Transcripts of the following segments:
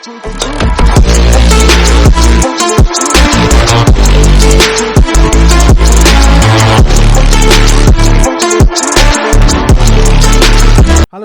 Hello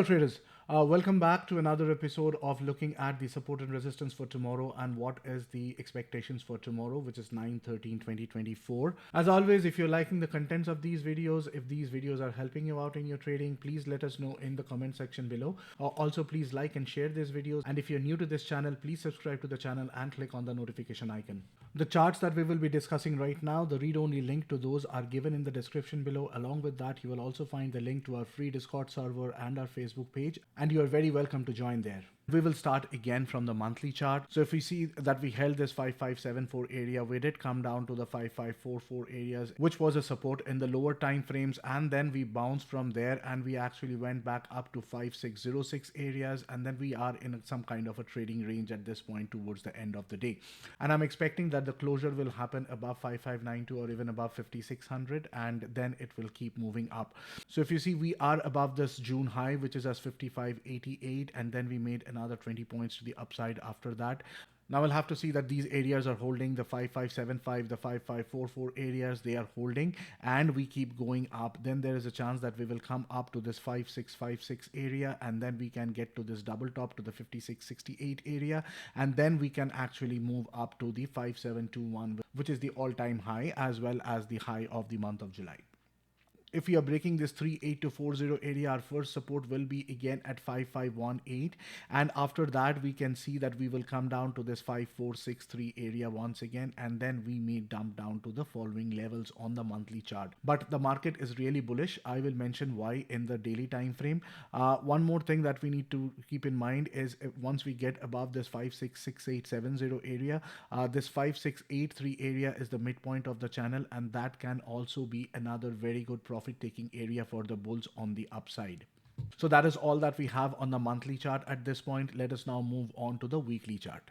traders, welcome back to another episode of looking at the support and resistance for tomorrow and what is the expectations for tomorrow, which is 9/13/2024. As always, if you're liking the contents of these videos, if these videos are helping you out in your trading, please let us know in the comment section below. Also, please like and share these videos, and if you're new to this channel, please subscribe to the channel and click on the notification icon. The charts that we will be discussing right now, the read-only link to those are given in the description below. Along with that, you will also find the link to our free Discord server and our Facebook page, and you are very welcome to join there. We will start again from the monthly chart. So if we see that we held this 5574 area, we did come down to the 5544 areas, which was a support in the lower time frames, and then we bounced from there and we actually went back up to 5606 areas, and then we are in some kind of a trading range at this point towards the end of the day. And I'm expecting that the closure will happen above 5592 or even above 5600, and then it will keep moving up. So if you see, we are above this June high, which is as 5588, and then we made another 20 points to the upside after that. Now we'll have to see that these areas are holding, the 5575, the 5544 areas, they are holding, and we keep going up. Then there is a chance that we will come up to this 5656 area, and then we can get to this double top to the 5668 area, and then we can actually move up to the 5721, which is the all-time high as well as the high of the month of July. If we are breaking this 38240 area, our first support will be again at 5518, and after that we can see that we will come down to this 5463 area once again, and then we may dump down to the following levels on the monthly chart. But the market is really bullish. I will mention why in the daily time frame. One more thing that we need to keep in mind is once we get above this 566870 area, this 5683 area is the midpoint of the channel, and that can also be another very good profit taking area for the bulls on the upside. So that is all that we have on the monthly chart at this point. Let us now move on to the weekly chart.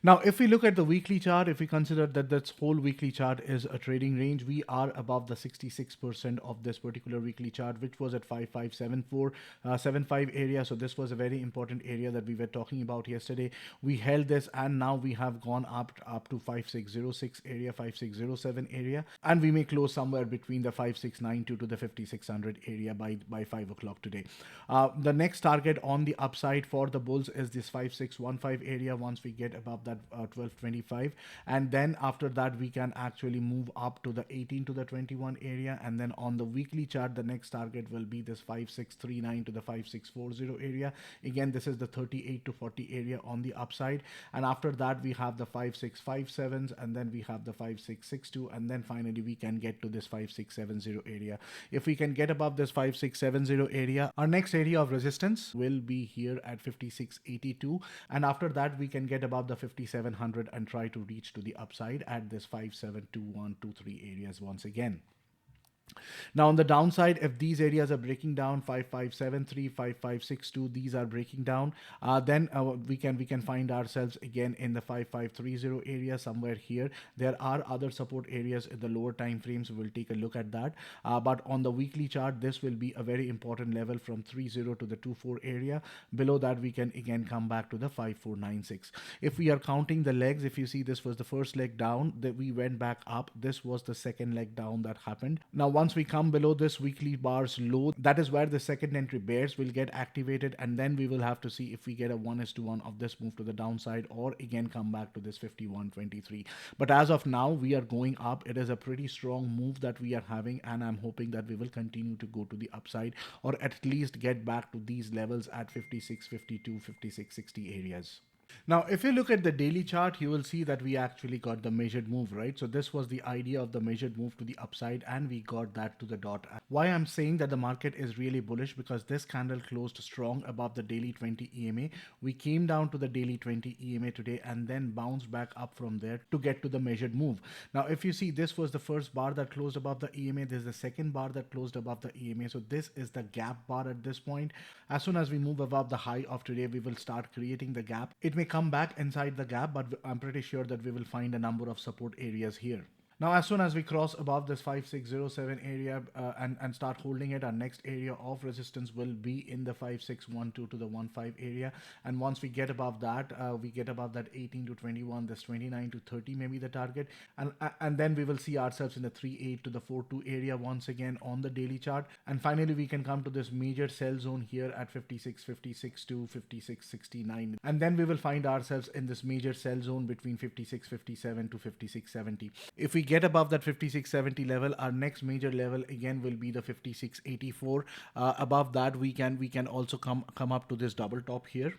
Now, if we look at the weekly chart, if we consider that this whole weekly chart is a trading range, we are above the 66% of this particular weekly chart, which was at 5574.75 area. So this was a very important area that we were talking about yesterday. We held this, and now we have gone up to 5606 area, 5607 area, and we may close somewhere between the 5692 to the 5600 area by 5 o'clock today. The next target on the upside for the bulls is this 5615 area. Once we get above that 1225, and then after that we can actually move up to the 18 to the 21 area, and then on the weekly chart the next target will be this 5639 to the 5640 area. Again, this is the 38 to 40 area on the upside, and after that we have the 5657s, and then we have the 5662, and then finally we can get to this 5670 area. If we can get above this 5670 area, our next area of resistance will be here at 5682, and after that we can get above the 5700 and try to reach to the upside at this 572123 areas once again. Now on the downside, if these areas are breaking down, 5573, 5562, these are breaking down, then we can find ourselves again in the 5530 area somewhere here. There are other support areas in the lower time frames. We'll take a look at that. But on the weekly chart, this will be a very important level from 30 to the 24 area. Below that, we can again come back to the 5496. If we are counting the legs, if you see, this was the first leg down, that we went back up. This was the second leg down that happened. Now once we come below this weekly bars low, that is where the second entry bears will get activated, and then we will have to see if we get a 1:1 of this move to the downside, or again come back to this 5123. But as of now, we are going up. It is a pretty strong move that we are having, and I'm hoping that we will continue to go to the upside, or at least get back to these levels at 5652, 5660 areas. Now, if you look at the daily chart, you will see that we actually got the measured move, right? So this was the idea of the measured move to the upside, and we got that to the dot. Why I'm saying that the market is really bullish, because this candle closed strong above the daily 20 EMA. We came down to the daily 20 EMA today and then bounced back up from there to get to the measured move. Now, if you see, this was the first bar that closed above the EMA. This is the second bar that closed above the EMA. So this is the gap bar at this point. As soon as we move above the high of today, we will start creating the gap. It may come back inside the gap, but I'm pretty sure that we will find a number of support areas here. Now, as soon as we cross above this 5607 area and start holding it, our next area of resistance will be in the 5612 to the 15 area. And once we get above that, we get above that 18 to 21, this 29 to 30 may be the target. And then we will see ourselves in the 38 to the 42 area once again on the daily chart. And finally, we can come to this major sell zone here at 5656 to 5669. And then we will find ourselves in this major sell zone between 5657 to 5670. If we get above that 5670 level, our next major level again will be the 5684. Above that, we can also come up to this double top here.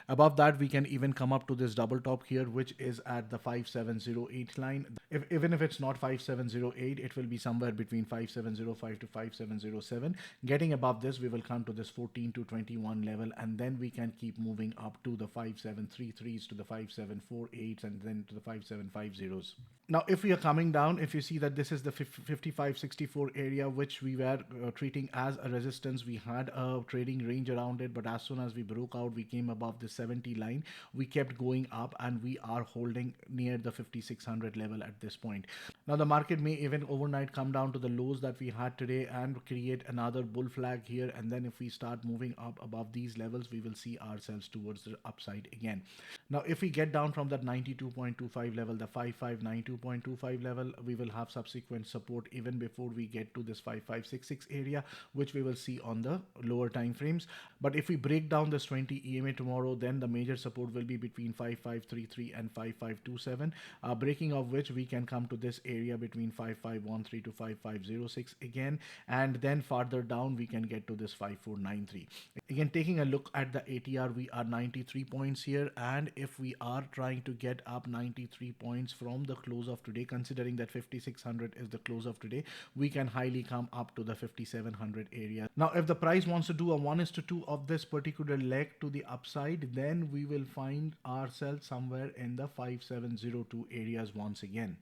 Above that, we can even come up to this double top here, which is at the 5708 line. Even if it's not 5708, it will be somewhere between 5705 to 5707. Getting above this, we will come to this 14 to 21 level, and then we can keep moving up to the 5733s, to the 5748s, and then to the 5750s. Now, if we are coming down, if you see that this is the 5564 area, which we were treating as a resistance, we had a trading range around it, but as soon as we broke out, we came above the 70 line. We kept going up, and we are holding near the 5600 level at this point. Now, the market may even overnight come down to the lows that we had today and create another bull flag here. And then if we start moving up above these levels, we will see ourselves towards the upside again. Now, if we get down from that 92.25 level, the 5592.25 level, we will have subsequent support even before we get to this 5566 area, which we will see on the lower time frames. But if we break down this 20 EMA tomorrow, then the major support will be between 5533 and 5527, breaking of which we can come to this area between 5513 to 5506 again, and then farther down we can get to this 5493. Again, taking a look at the ATR, we are 93 points here, and if we are trying to get up 93 points from the close of today, considering that 5600 is the close of today, we can highly come up to the 5700 area. Now, if the price wants to do a 1:2 of this particular leg to the upside, then we will find ourselves somewhere in the 5702 areas once again.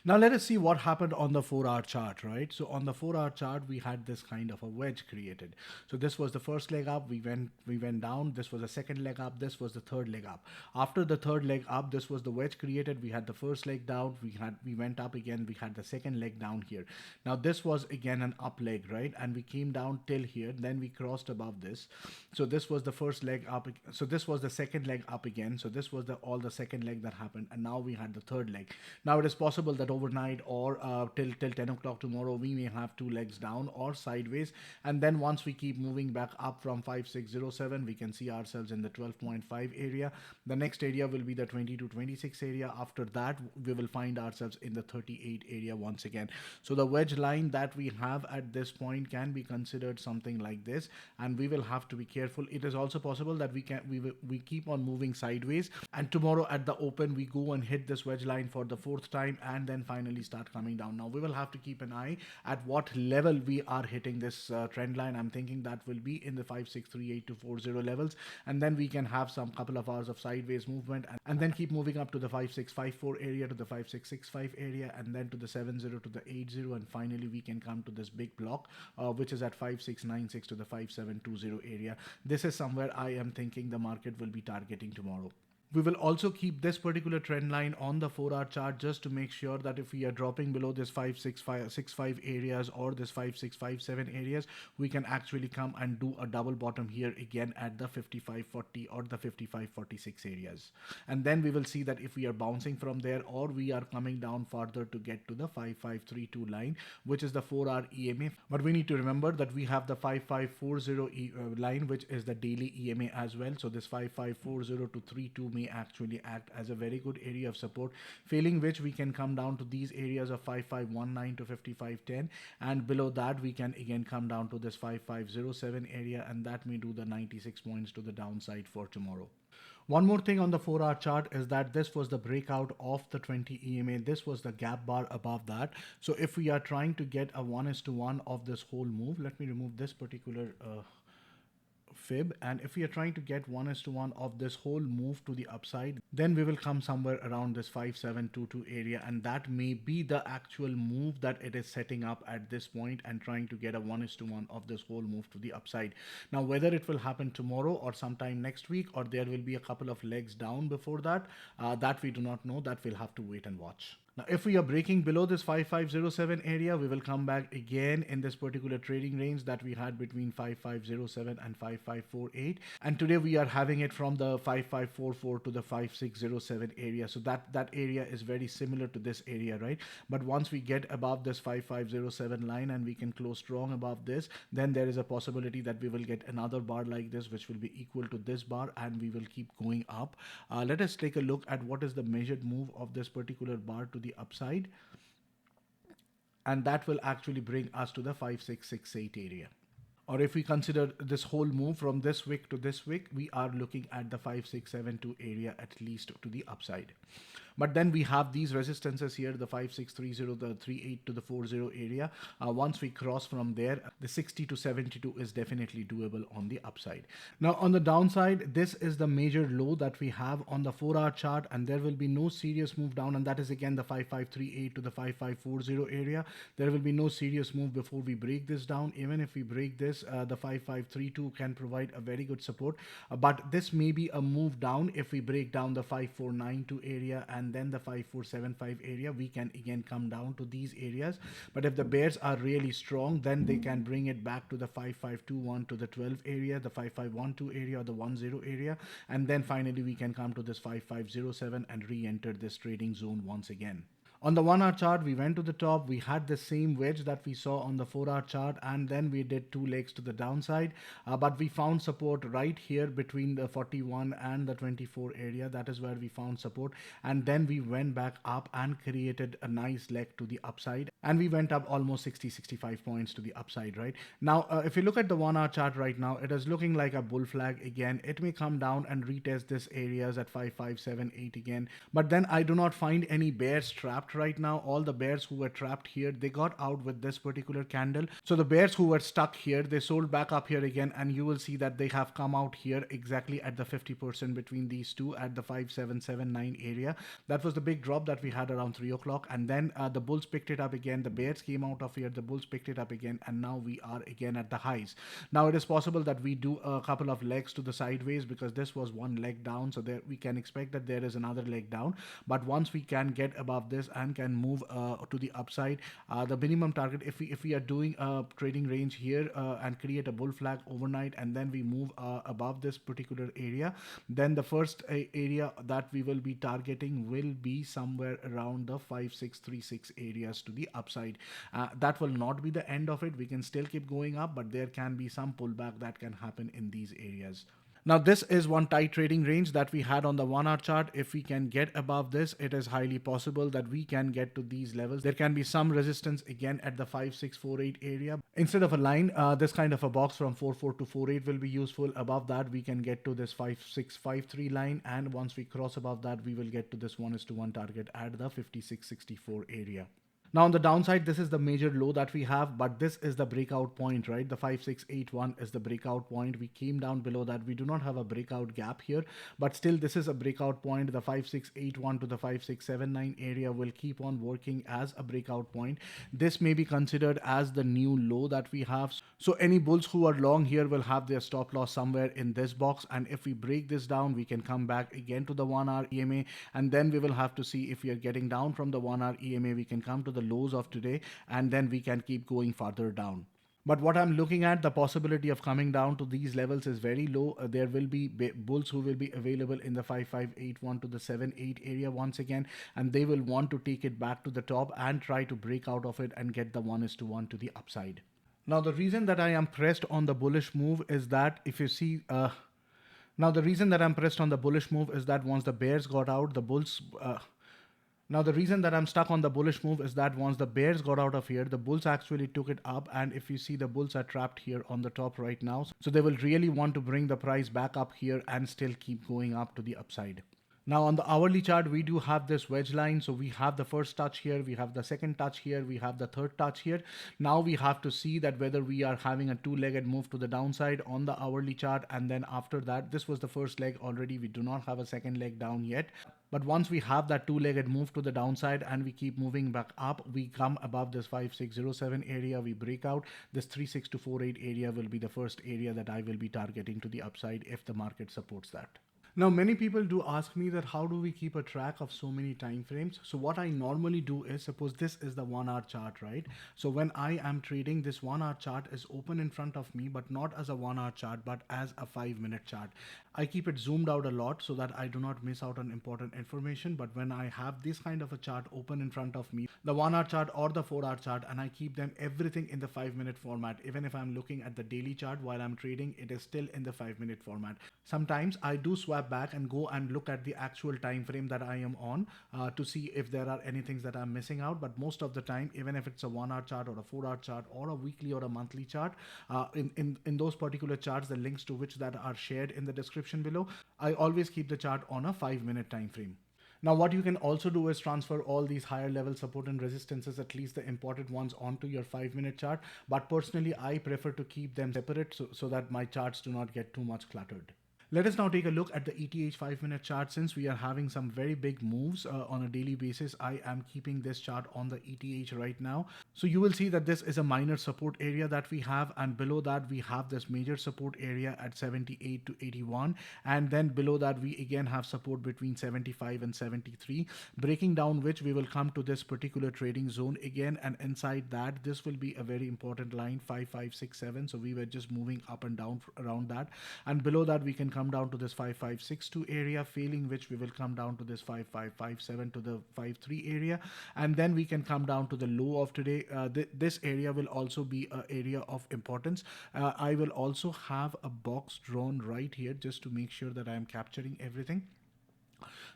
Now let us see what happened on the 4-hour chart, right? So on the 4-hour chart, we had this kind of a wedge created. So this was the first leg up, we went down. This was the second leg up, this was the third leg up. After the third leg up, this was the wedge created. We had the first leg down, we went up again, we had the second leg down here. Now this was again an up leg, right? And we came down till here, then we crossed above this. So this was the first leg up, so this was the second leg up again. So this was all the second leg that happened, and now we had the third leg. Now it is possible that overnight or till 10 o'clock tomorrow, we may have two legs down or sideways. And then once we keep moving back up from 5607, we can see ourselves in the 12.5 area. The next area will be the 20 to 26 area. After that, we will find ourselves in the 38 area once again. So the wedge line that we have at this point can be considered something like this, and we will have to be careful. It is also possible that we keep on moving sideways, and tomorrow at the open we go and hit this wedge line for the fourth time, and then finally start coming down. Now we will have to keep an eye at what level we are hitting this trend line. I'm thinking that will be in the 5638 to 40 levels, and then we can have some couple of hours of sideways movement, and then keep moving up to the 5654 area, to the 5665 area, and then to the 70 to the 80, and finally we can come to this big block which is at 5696 to the 5720 area. This is somewhere I am thinking the market will be targeting tomorrow. We will also keep this particular trend line on the 4-hour chart, just to make sure that if we are dropping below this 5665 areas or this 5657 areas, we can actually come and do a double bottom here again at the 5540 or the 5546 areas. And then we will see that if we are bouncing from there or we are coming down further to get to the 5532 line, which is the 4-hour EMA. But we need to remember that we have the 5540 line, which is the daily EMA as well. So this 5540 to 32 may actually act as a very good area of support, failing which we can come down to these areas of 5519 to 5510, and below that we can again come down to this 5507 area, and that may do the 96 points to the downside for tomorrow. One more thing on the 4-hour chart is that this was the breakout of the 20 EMA. This was the gap bar above that. So if we are trying to get a 1:1 of this whole move, let me remove this particular fib, and if we are trying to get 1:1 of this whole move to the upside, then we will come somewhere around this 5722 area, and that may be the actual move that it is setting up at this point and trying to get a 1:1 of this whole move to the upside. Now whether it will happen tomorrow or sometime next week, or there will be a couple of legs down before that, that we do not know. That we'll have to wait and watch. Now, if we are breaking below this 5507 area, we will come back again in this particular trading range that we had between 5507 and 5548. And today we are having it from the 5544 to the 5607 area. So that area is very similar to this area, right? But once we get above this 5507 line and we can close strong above this, then there is a possibility that we will get another bar like this, which will be equal to this bar, and we will keep going up. Let us take a look at what is the measured move of this particular bar to the upside, and that will actually bring us to the 5668 area. Or if we consider this whole move from this wick to this wick, we are looking at the 5672 area at least to the upside. But then we have these resistances here, the 5630, the 38 to the 40 area. Once we cross from there, the 60 to 72 is definitely doable on the upside. Now on the downside, this is the major low that we have on the 4-hour chart, and there will be no serious move down, and that is again the 5538 to the 5540 area. There will be no serious move before we break this down. Even if we break this, the 5532 can provide a very good support, but this may be a move down. If we break down the 5492 area and then the 5475 area, we can again come down to these areas. But if the bears are really strong, then they can bring it back to the 5521 to the 12 area, the 5512 area, or the 10 area, and then finally we can come to this 5507 and re-enter this trading zone once again. On the 1-hour chart, we went to the top. We had the same wedge that we saw on the 4-hour chart, and then we did 2 legs to the downside. But we found support right here between the 41 and the 24 area. That is where we found support. And then we went back up and created a nice leg to the upside. And we went up almost 65 points to the upside, right? Now, if you look at the 1-hour chart right now, it is looking like a bull flag again. It may come down and retest this areas at 5578 again. But then I do not find any bears trapped right now. All the bears who were trapped here, they got out with this particular candle. So the bears who were stuck here, they sold back up here again, and you will see that they have come out here exactly at the 50% between these two at the 5779 area. That was the big drop that we had around 3 o'clock, and then the bulls picked it up again. The bears came out of here, the bulls picked it up again, and now we are again at the highs. Now it is possible that we do a couple of legs to the sideways, because this was one leg down, so there we can expect that there is another leg down. But once we can get above this and can move to the upside, the minimum target, if we are doing a trading range here and create a bull flag overnight, and then we move above this particular area, then the first area that we will be targeting will be somewhere around the 5636 areas to the upside. That will not be the end of it. We can still keep going up, but there can be some pullback that can happen in these areas. Now this is one tight trading range that we had on the 1-hour chart. If we can get above this, it is highly possible that we can get to these levels. There can be some resistance again at the 5648 area. Instead of a line, this kind of a box from 44 to 48 will be useful. Above that, we can get to this 5653 line, and once we cross above that, we will get to this 1:1 target at the 5664 area. Now on the downside, this is the major low that we have, but this is the breakout point, right? The 5681 is the breakout point. We came down below that. We do not have a breakout gap here, but still this is a breakout point. The 5681 to the 5679 area will keep on working as a breakout point. This may be considered as the new low that we have. So any bulls who are long here will have their stop loss somewhere in this box. And if we break this down, we can come back again to the 1-hour EMA, and then we will have to see if we are getting down from the 1-hour EMA, we can come to the lows of today, and then we can keep going farther down. But what I'm looking at, the possibility of coming down to these levels is very low. There will be bulls who will be available in the 5581 to the 78 area once again, and they will want to take it back to the top and try to break out of it and get the 1:1 to the upside. Now the reason that I am pressed on the bullish move is that if you see now the reason that I'm pressed on the bullish move is that once the bears got out, the bulls now the reason that I'm stuck on the bullish move is that once the bears got out of here, the bulls actually took it up, and if you see, the bulls are trapped here on the top right now. So they will really want to bring the price back up here and still keep going up to the upside. Now on the hourly chart, we do have this wedge line. So we have the first touch here, we have the second touch here, we have the third touch here. Now we have to see that whether we are having a two-legged move to the downside on the hourly chart. And then after that, this was the first leg already. We do not have a second leg down yet. But once we have that two-legged move to the downside and we keep moving back up, we come above this 5607 area, we break out. This 36248 area will be the first area that I will be targeting to the upside if the market supports that. Now, many people do ask me that how do we keep a track of so many time frames? So what I normally do is, suppose this is the 1 hour chart, right? So when I am trading, this 1 hour chart is open in front of me, but not as a 1 hour chart, but as a 5 minute chart. I keep it zoomed out a lot so that I do not miss out on important information. But when I have this kind of a chart open in front of me, the 1 hour chart or the 4 hour chart, and I keep them everything in the 5 minute format, even if I'm looking at the daily chart while I'm trading, it is still in the 5 minute format. Sometimes I do swap back and go and look at the actual time frame that I am on to see if there are any things that I'm missing out. But most of the time, even if it's a 1 hour chart or a 4 hour chart or a weekly or a monthly chart, in those particular charts, the links to which that are shared in the description below, I always keep the chart on a 5 minute time frame. Now, what you can also do is transfer all these higher level support and resistances, at least the important ones, onto your 5 minute chart. But personally, I prefer to keep them separate so that my charts do not get too much cluttered. Let us now take a look at the ETH 5 minute chart. Since we are having some very big moves on a daily basis, I am keeping this chart on the ETH right now. So you will see that this is a minor support area that we have, and below that we have this major support area at 78 to 81, and then below that we again have support between 75 and 73, breaking down which we will come to this particular trading zone again, and inside that this will be a very important line 5567. So we were just moving up and down around that, and below that we can come down to this 5562 area, failing which we will come down to this 5557 to the 53 area, and then we can come down to the low of today. This area will also be an area of importance. I will also have a box drawn right here just to make sure that I am capturing everything.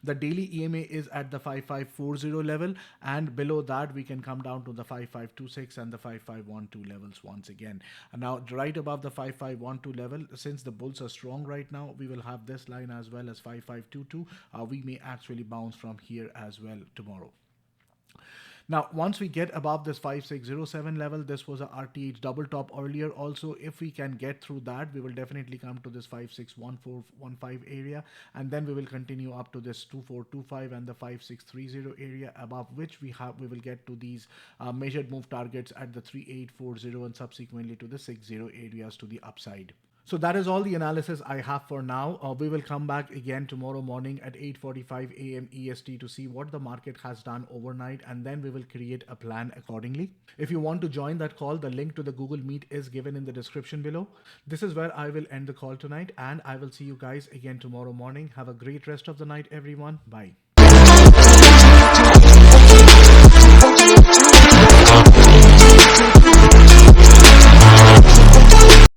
The daily EMA is at the 5540 level, and below that we can come down to the 5526 and the 5512 levels once again. And now right above the 5512 level, since the bulls are strong right now, we will have this line as well as 5522. We may actually bounce from here as well tomorrow. Now, once we get above this 5607 level, this was a RTH double top earlier also. If we can get through that, we will definitely come to this 561415 area, and then we will continue up to this 2425 and the 5630 area, above which we will get to these measured move targets at the 3840 and subsequently to the 60 areas to the upside. So that is all the analysis I have for now. We will come back again tomorrow morning at 8:45 a.m. EST to see what the market has done overnight, and then we will create a plan accordingly. If you want to join that call, the link to the Google Meet is given in the description below. This is where I will end the call tonight, and I will see you guys again tomorrow morning. Have a great rest of the night, everyone. Bye.